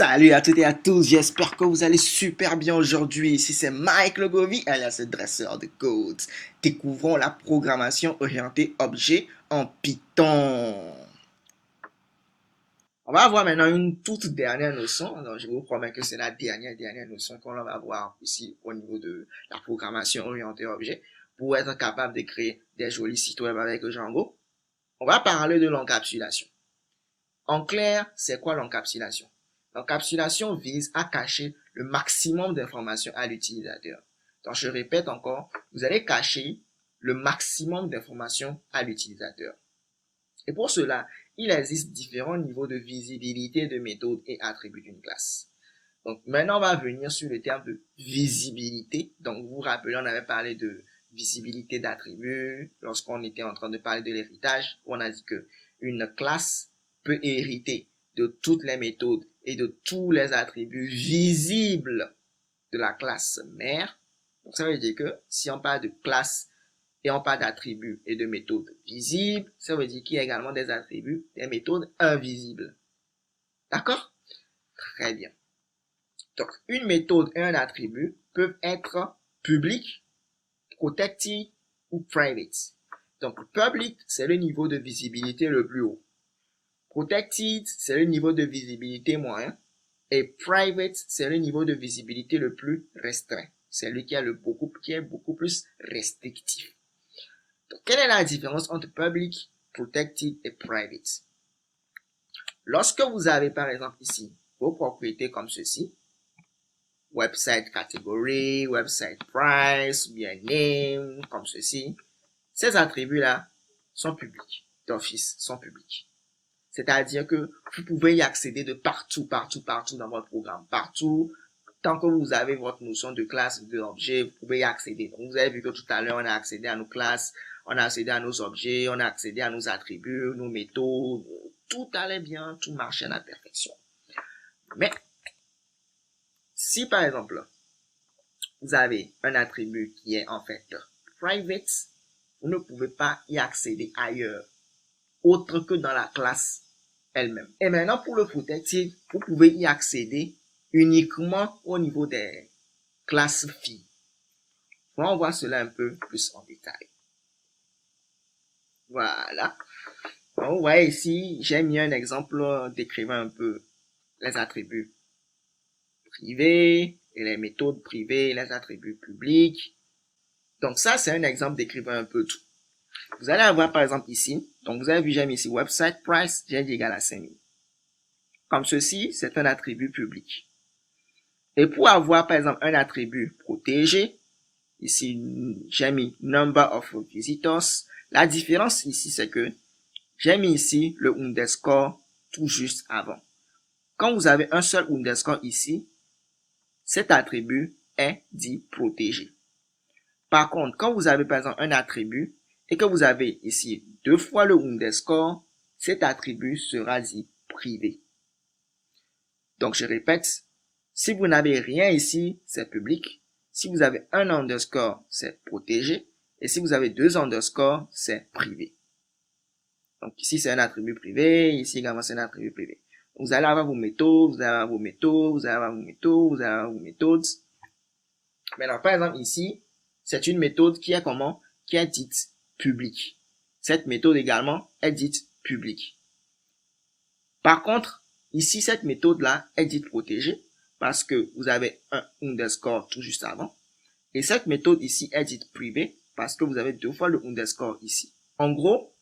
Salut à toutes et à tous, j'espère que vous allez super bien aujourd'hui. Ici c'est Mike Logovi, alias le dresseur de codes. Découvrons la programmation orientée objet en Python. On va voir maintenant une toute dernière notion. Alors, je vous promets que c'est la dernière notion qu'on va voir ici au niveau de la programmation orientée objet pour être capable de créer des jolis sites web avec Django. On va parler de l'encapsulation. En clair, c'est quoi l'encapsulation? L'encapsulation vise à cacher le maximum d'informations à l'utilisateur. Donc, je répète encore, vous allez cacher le maximum d'informations à l'utilisateur. Et pour cela, il existe différents niveaux de visibilité de méthodes et attributs d'une classe. Donc, maintenant, on va venir sur le terme de visibilité. Donc, vous vous rappelez, on avait parlé de visibilité d'attributs lorsqu'on était en train de parler de l'héritage. On a dit que une classe peut hériter de toutes les méthodes et de tous les attributs visibles de la classe mère. Donc, ça veut dire que si on parle de classe et on parle d'attributs et de méthodes visibles, ça veut dire qu'il y a également des attributs, des méthodes invisibles. D'accord? Très bien. Donc, une méthode et un attribut peuvent être public, protected ou private. Donc, public, c'est le niveau de visibilité le plus haut. Protected, c'est le niveau de visibilité moyen. Et private, c'est le niveau de visibilité le plus restreint. C'est lui qui est beaucoup plus restrictif. Donc, quelle est la différence entre public, protected et private? Lorsque vous avez, par exemple, ici, vos propriétés comme ceci, website category, website price, ou bien name, comme ceci, ces attributs-là sont publics, d'office, sont publics. C'est-à-dire que vous pouvez y accéder de partout dans votre programme. Partout, tant que vous avez votre notion de classe, de objet, vous pouvez y accéder. Donc, vous avez vu que tout à l'heure, on a accédé à nos classes, on a accédé à nos objets, on a accédé à nos attributs, nos méthodes. Tout allait bien, tout marchait à la perfection. Mais, si par exemple, vous avez un attribut qui est en fait private, vous ne pouvez pas y accéder ailleurs, autre que dans la classe elle-même. Et maintenant, pour le protected, vous pouvez y accéder uniquement au niveau des classes filles. On va voir cela un peu plus en détail. Voilà. Donc, vous voyez ici, j'ai mis un exemple décrivant un peu les attributs privés et les méthodes privées, les attributs publics. Donc ça, c'est un exemple décrivant un peu tout. Vous allez avoir par exemple ici, donc vous avez vu, j'ai mis ici website price, j'ai dit égal à 5000. Comme ceci, c'est un attribut public. Et pour avoir par exemple un attribut protégé, ici j'ai mis number of visitors. La différence ici, c'est que j'ai mis ici le underscore tout juste avant. Quand vous avez un seul underscore ici, cet attribut est dit protégé. Par contre, quand vous avez par exemple un attribut et que vous avez ici deux fois le underscore, cet attribut sera dit privé. Donc, je répète, si vous n'avez rien ici, c'est public. Si vous avez un underscore, c'est protégé. Et si vous avez deux underscores, c'est privé. Donc, ici, c'est un attribut privé. Ici également, c'est un attribut privé. Donc, vous allez avoir vos méthodes, vous allez avoir vos méthodes, vous allez avoir vos méthodes, vous allez avoir vos méthodes. Maintenant, par exemple, ici, c'est une méthode qui est comment? Qui est dite publique. Cette méthode également est dite publique. Par contre, ici, cette méthode-là est dite protégée parce que vous avez un underscore tout juste avant. Et cette méthode ici est dite privée parce que vous avez deux fois le underscore ici. En gros,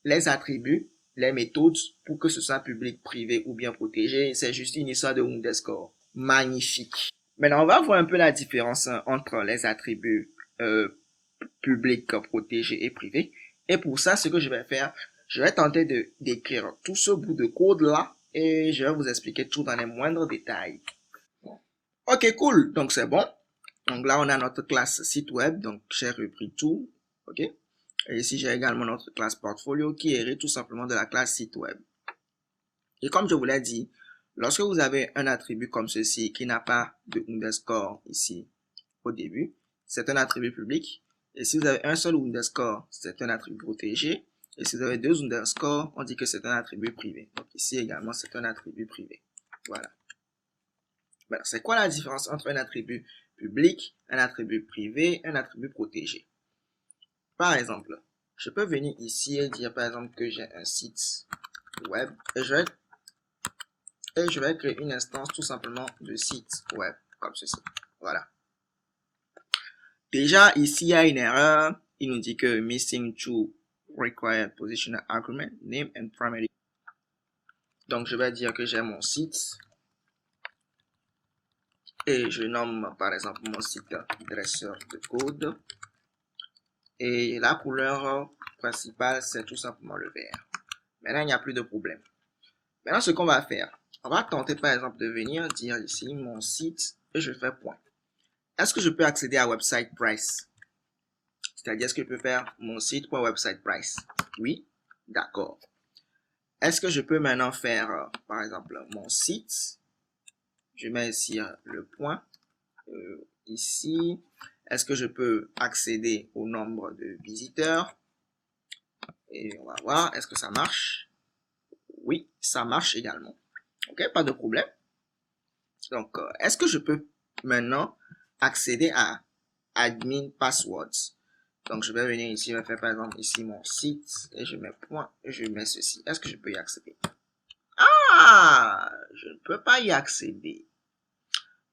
les attributs, les méthodes, pour que ce soit public, privé ou bien protégé, c'est juste une histoire de underscore. Magnifique. Maintenant, on va voir un peu la différence entre les attributs publics, protégés et privés. Et pour ça, ce que je vais faire, je vais tenter d'écrire tout ce bout de code-là et je vais vous expliquer tout dans les moindres détails. Ok, cool. Donc, c'est bon. Donc là, on a notre classe site web. Donc, j'ai repris tout. Ok. Et ici, j'ai également notre classe portfolio qui hérite tout simplement de la classe site web. Et comme je vous l'ai dit, lorsque vous avez un attribut comme ceci qui n'a pas de underscore ici au début, c'est un attribut public. Et si vous avez un seul underscore, c'est un attribut protégé. Et si vous avez deux underscores, on dit que c'est un attribut privé. Donc ici également, c'est un attribut privé. Voilà. Ben, c'est quoi la différence entre un attribut public, un attribut privé, un attribut protégé? Par exemple, je peux venir ici et dire par exemple que j'ai un site web et je vais créer une instance tout simplement de site web comme ceci. Voilà. Déjà, ici, il y a une erreur. Il nous dit que missing two required positional argument, name and primary. Donc, je vais dire que j'ai mon site et je nomme par exemple mon site dresseur de code. Et la couleur principale, c'est tout simplement le vert. Maintenant, il n'y a plus de problème. Maintenant, ce qu'on va faire, on va tenter par exemple de venir dire ici mon site et je fais point. Est-ce que je peux accéder à website price? C'est-à-dire, est-ce que je peux faire mon site.website price? Oui, d'accord. Est-ce que je peux maintenant faire, par exemple, mon site? Je mets ici le point. Ici, est-ce que je peux accéder au nombre de visiteurs? Et on va voir, est-ce que ça marche? Oui, ça marche également. Ok, pas de problème. Donc, est-ce que je peux maintenant accéder à admin passwords? Donc, je vais venir ici, je vais faire par exemple ici mon site et je mets point et je mets ceci. Est-ce que je peux y accéder? Ah, je ne peux pas y accéder.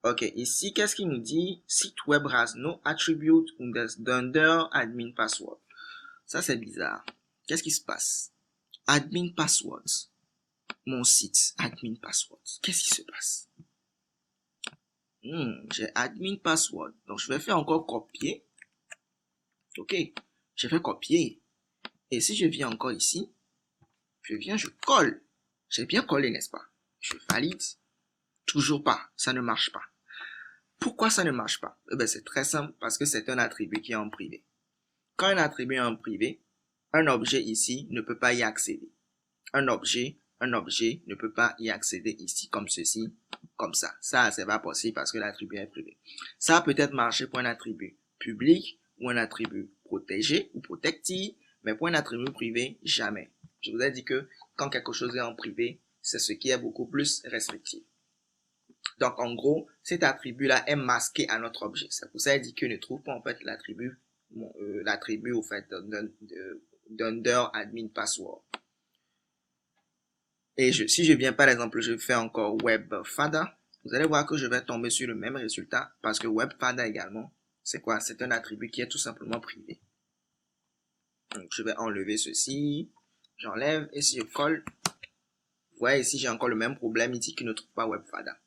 Ok, ici, qu'est-ce qu'il nous dit? Site web has no attribute under admin password. Ça, c'est bizarre. Qu'est-ce qui se passe? Admin passwords. Mon site, admin passwords. Qu'est-ce qui se passe? J'ai admin password. Donc, je vais faire encore copier. Ok, je vais copier. Et si je viens encore ici, je colle. J'ai bien collé, n'est-ce pas? Je valide. Toujours pas. Ça ne marche pas. Pourquoi ça ne marche pas? Eh bien, c'est très simple parce que c'est un attribut qui est en privé. Quand un attribut est en privé, un objet ici ne peut pas y accéder. Un objet ne peut pas y accéder ici comme ceci, comme ça. Ça, c'est pas possible parce que l'attribut est privé. Ça peut être marché pour un attribut public ou un attribut protégé ou protecté, mais pour un attribut privé, jamais. Je vous ai dit que quand quelque chose est en privé, c'est ce qui est beaucoup plus restrictif. Donc, en gros, cet attribut-là est masqué à notre objet. C'est pour ça qu'il dit qu'il ne trouve pas, en fait, l'attribut, au fait, d'under admin password. Et si je viens, par exemple, je fais encore webfada, vous allez voir que je vais tomber sur le même résultat parce que webfada également, c'est quoi? C'est un attribut qui est tout simplement privé. Donc, je vais enlever ceci, j'enlève et si je colle, vous voyez ici, j'ai encore le même problème, il dit qu'il ne trouve pas webfada.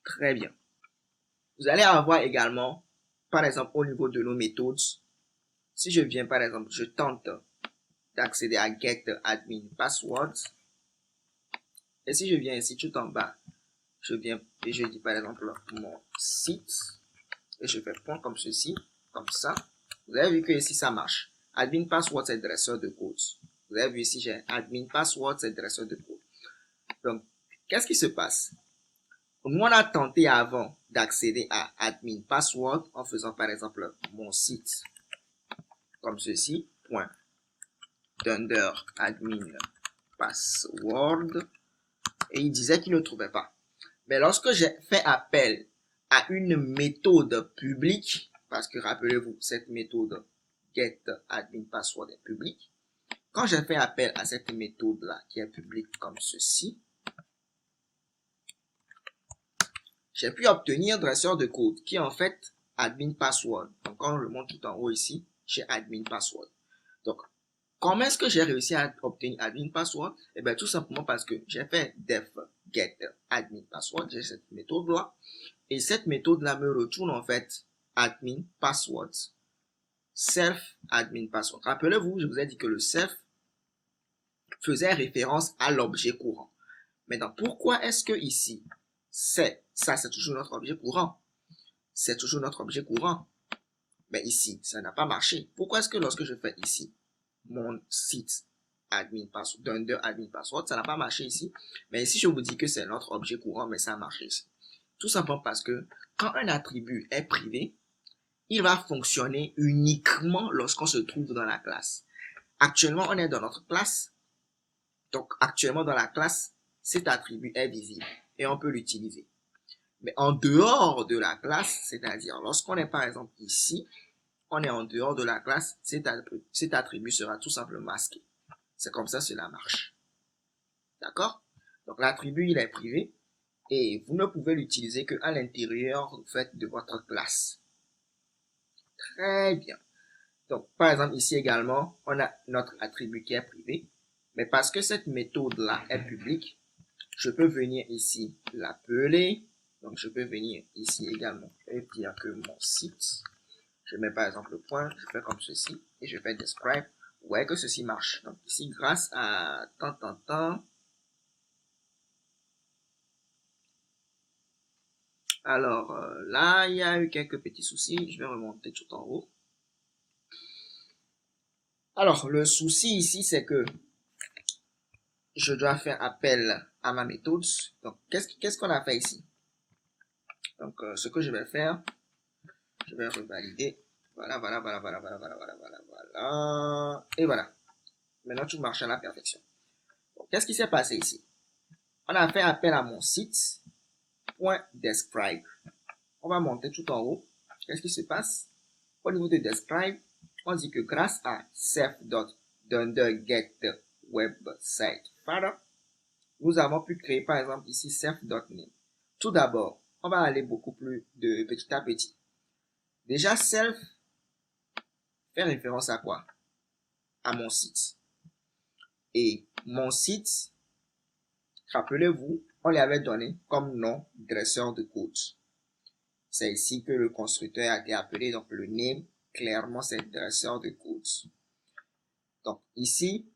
Très bien. Vous allez avoir également, par exemple, au niveau de nos méthodes, si je viens, par exemple, je tente d'accéder à get admin password, et si je viens ici tout en bas, je viens et je dis par exemple mon site, et je fais point comme ceci, comme ça. Vous avez vu que ici ça marche. Admin password, c'est dresseur de code. Vous avez vu ici, j'ai admin password, c'est dresseur de code. Donc, qu'est-ce qui se passe? Nous, on a tenté avant d'accéder à admin password en faisant par exemple mon site comme ceci, point, dunder admin password, et il disait qu'il ne trouvait pas. Mais lorsque j'ai fait appel à une méthode publique, parce que rappelez-vous, cette méthode get admin password est publique, quand j'ai fait appel à cette méthode-là qui est publique comme ceci, j'ai pu obtenir dresseur de code qui est en fait admin password. Donc, quand je monte tout en haut ici, j'ai admin password. Donc, comment est-ce que j'ai réussi à obtenir admin password? Eh bien, tout simplement parce que j'ai fait def get admin password, j'ai cette méthode-là. Et cette méthode-là me retourne en fait admin password, self admin password. Rappelez-vous, je vous ai dit que le self faisait référence à l'objet courant. Maintenant, pourquoi est-ce que ici, c'est toujours notre objet courant? C'est toujours notre objet courant. Mais ici, ça n'a pas marché. Pourquoi est-ce que lorsque je fais ici, mon site admin password, dunder admin password, ça n'a pas marché ici? Mais ici, je vous dis que c'est notre objet courant, mais ça a marché ici. Tout simplement parce que quand un attribut est privé, il va fonctionner uniquement lorsqu'on se trouve dans la classe. Actuellement, on est dans notre classe. Donc, actuellement, dans la classe, cet attribut est visible et on peut l'utiliser. Mais en dehors de la classe, c'est-à-dire lorsqu'on est par exemple ici, on est en dehors de la classe, cet attribut sera tout simplement masqué. C'est comme ça cela marche. D'accord? Donc l'attribut, il est privé et vous ne pouvez l'utiliser qu'à l'intérieur en fait, de votre classe. Très bien. Donc par exemple ici également, on a notre attribut qui est privé. Mais parce que cette méthode-là est publique, je peux venir ici l'appeler. Donc je peux venir ici également et dire que mon site, je mets par exemple le point, je fais comme ceci et je fais describe. Vous voyez que ceci marche. Donc ici, grâce à tant. Alors là, il y a eu quelques petits soucis. Je vais remonter tout en haut. Alors, le souci ici, c'est que je dois faire appel à ma méthode. Donc, qu'est-ce qu'on a fait ici? Donc, ce que je vais faire, je vais revalider. Voilà. Et voilà. Maintenant, tout marche à la perfection. Qu'est-ce qui s'est passé ici? On a fait appel à mon site, .describe. On va monter tout en haut. Qu'est-ce qui se passe? Au niveau de describe, on dit que grâce à self.getWebSiteFather, nous avons pu créer par exemple ici self.name. Tout d'abord, on va aller beaucoup plus de petit à petit. Déjà, self fait référence à quoi? À mon site. Et mon site, rappelez-vous, on lui avait donné comme nom dresseur de code. C'est ici que le constructeur a été appelé, donc le name, clairement c'est dresseur de code. Donc ici,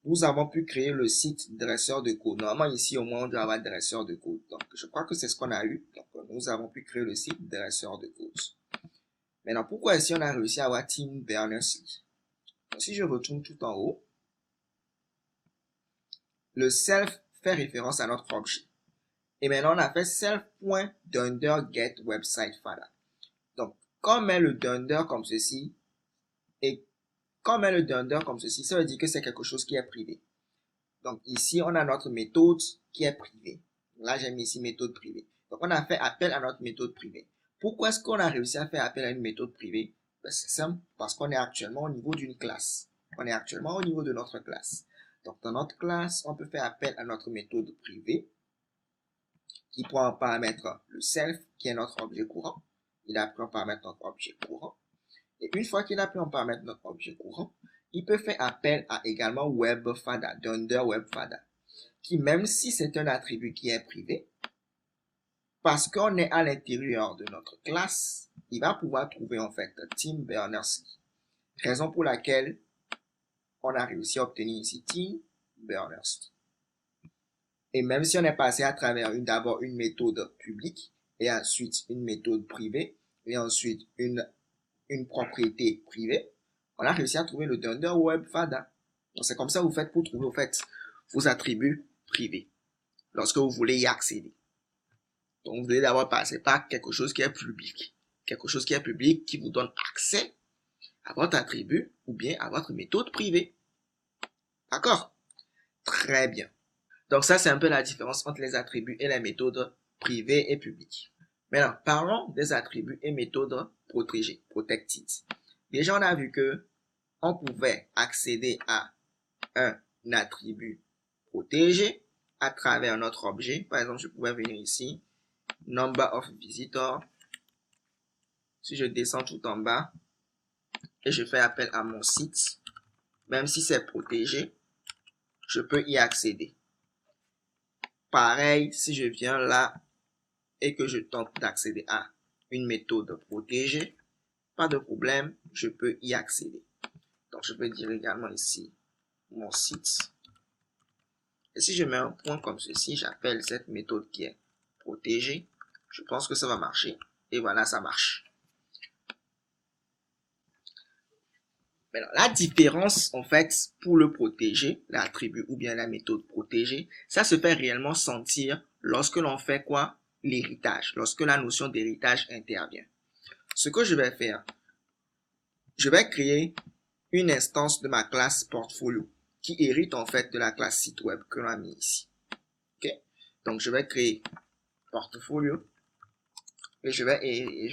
nous avons pu créer le site dresseur de code. Normalement ici au moins on doit avoir dresseur de code. Donc je crois que c'est ce qu'on a eu. Donc nous avons pu créer le site dresseur de code. Maintenant pourquoi ici on a réussi à avoir Tim Berners-Lee? Si je retourne tout en haut, le self fait référence à notre objet. Et maintenant, on a fait self.dunder.getWebSiteFather. Donc, quand on met le dunder comme ceci, et quand on met le dunder comme ceci, ça veut dire que c'est quelque chose qui est privé. Donc, ici, on a notre méthode qui est privée. Là, j'ai mis ici méthode privée. Donc, on a fait appel à notre méthode privée. Pourquoi est-ce qu'on a réussi à faire appel à une méthode privée? Ben, c'est simple, parce qu'on est actuellement au niveau d'une classe. On est actuellement au niveau de notre classe. Donc, dans notre classe, on peut faire appel à notre méthode privée qui prend en paramètre le self, qui est notre objet courant. Il a pris en paramètre notre objet courant. Et une fois qu'il a pris en paramètre notre objet courant, il peut faire appel à également WebFather, Dunder WebFather, qui même si c'est un attribut qui est privé, parce qu'on est à l'intérieur de notre classe, il va pouvoir trouver en fait Tim Berners-Lee. Raison pour laquelle on a réussi à obtenir ici Tim Berners-Lee. Et même si on est passé à travers d'abord une méthode publique, et ensuite une méthode privée, et ensuite une propriété privée, on a réussi à trouver le Dunder WebFather. Donc c'est comme ça que vous faites pour trouver en fait vos attributs privés, lorsque vous voulez y accéder. Donc vous devez d'abord passer par quelque chose qui est public. Quelque chose qui est public qui vous donne accès à votre attribut ou bien à votre méthode privée. D'accord? Très bien. Donc ça, c'est un peu la différence entre les attributs et les méthodes privées et publiques. Maintenant, parlons des attributs et méthodes protégées, protected. Déjà, on a vu que on pouvait accéder à un attribut protégé à travers notre objet. Par exemple, je pouvais venir ici, number of visitors. Si je descends tout en bas et je fais appel à mon site, même si c'est protégé, je peux y accéder. Pareil, si je viens là et que je tente d'accéder à une méthode protégée, pas de problème, je peux y accéder. Donc, je peux dire également ici mon site. Et si je mets un point comme ceci, j'appelle cette méthode qui est protégée. Je pense que ça va marcher. Et voilà, ça marche. Maintenant, la différence, en fait, pour le protéger, l'attribut ou bien la méthode protégée, ça se fait réellement sentir lorsque l'on fait quoi? L'héritage, lorsque la notion d'héritage intervient. Ce que je vais faire, je vais créer une instance de ma classe portfolio qui hérite en fait de la classe site web que l'on a mis ici. Okay? Donc, je vais créer portfolio et je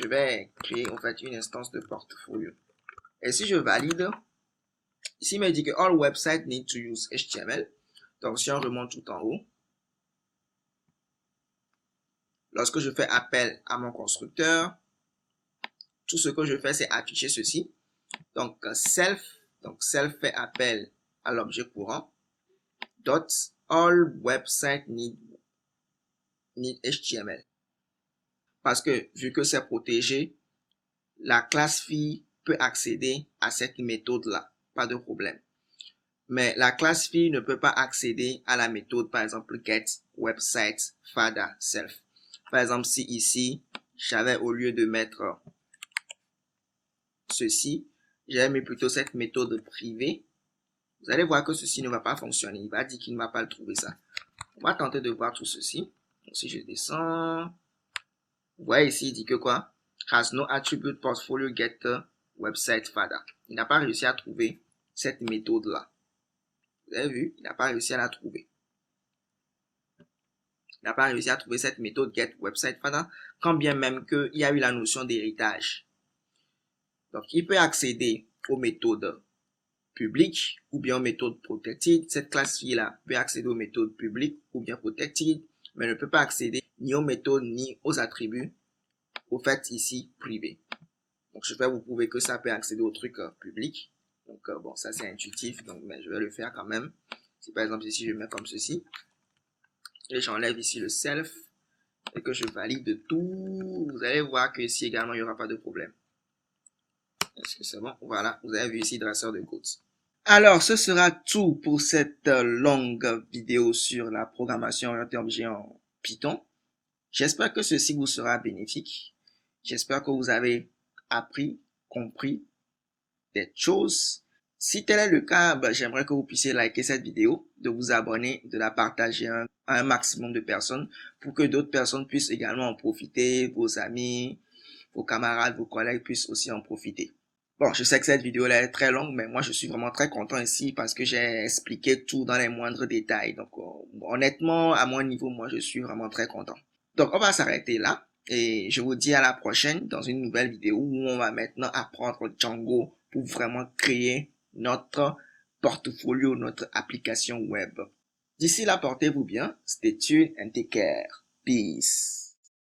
vais créer en fait une instance de portfolio. Et si je valide, ici il me dit que all websites need to use HTML. Donc si on remonte tout en haut, lorsque je fais appel à mon constructeur, tout ce que je fais c'est afficher ceci. Donc self fait appel à l'objet courant. Dot all websites need HTML. Parce que vu que c'est protégé, la classe fille peut accéder à cette méthode-là. Pas de problème. Mais la classe fille ne peut pas accéder à la méthode, par exemple, get website fada self. Par exemple, si ici, j'avais au lieu de mettre ceci, j'avais mis plutôt cette méthode privée, vous allez voir que ceci ne va pas fonctionner. Il va dire qu'il ne va pas le trouver ça. On va tenter de voir tout ceci. Donc, si je descends, vous voyez ici, il dit que quoi? Has no attribute portfolio getter website fada. Il n'a pas réussi à trouver cette méthode-là. Vous avez vu? Il n'a pas réussi à la trouver. Il n'a pas réussi à trouver cette méthode get website fada, quand bien même qu'il y a eu la notion d'héritage. Donc, il peut accéder aux méthodes publiques ou bien aux méthodes protected. Cette classe-là peut accéder aux méthodes publiques ou bien protected, mais ne peut pas accéder ni aux méthodes ni aux attributs, au fait ici privé. Donc, je vais vous prouver que ça peut accéder aux trucs publics. Donc, bon, ça c'est intuitif, donc mais je vais le faire quand même. Si par exemple ici je mets comme ceci, et j'enlève ici le self, et que je valide tout, vous allez voir que ici également il n'y aura pas de problème. Est-ce que c'est bon? Voilà, vous avez vu ici dresseur de codes. Alors, ce sera tout pour cette longue vidéo sur la programmation orientée objet en Python. J'espère que ceci vous sera bénéfique. J'espère que vous avez appris, compris des choses. Si tel est le cas, j'aimerais que vous puissiez liker cette vidéo, de vous abonner, de la partager à un maximum de personnes pour que d'autres personnes puissent également en profiter, vos amis, vos camarades, vos collègues puissent aussi en profiter. Bon, je sais que cette vidéo-là est très longue, mais moi je suis vraiment très content ici parce que j'ai expliqué tout dans les moindres détails. Donc honnêtement, à mon niveau, moi je suis vraiment très content. Donc on va s'arrêter là et je vous dis à la prochaine dans une nouvelle vidéo où on va maintenant apprendre Django pour vraiment créer notre portfolio, notre application web. D'ici là, portez-vous bien. Stay tuned and take care. Peace.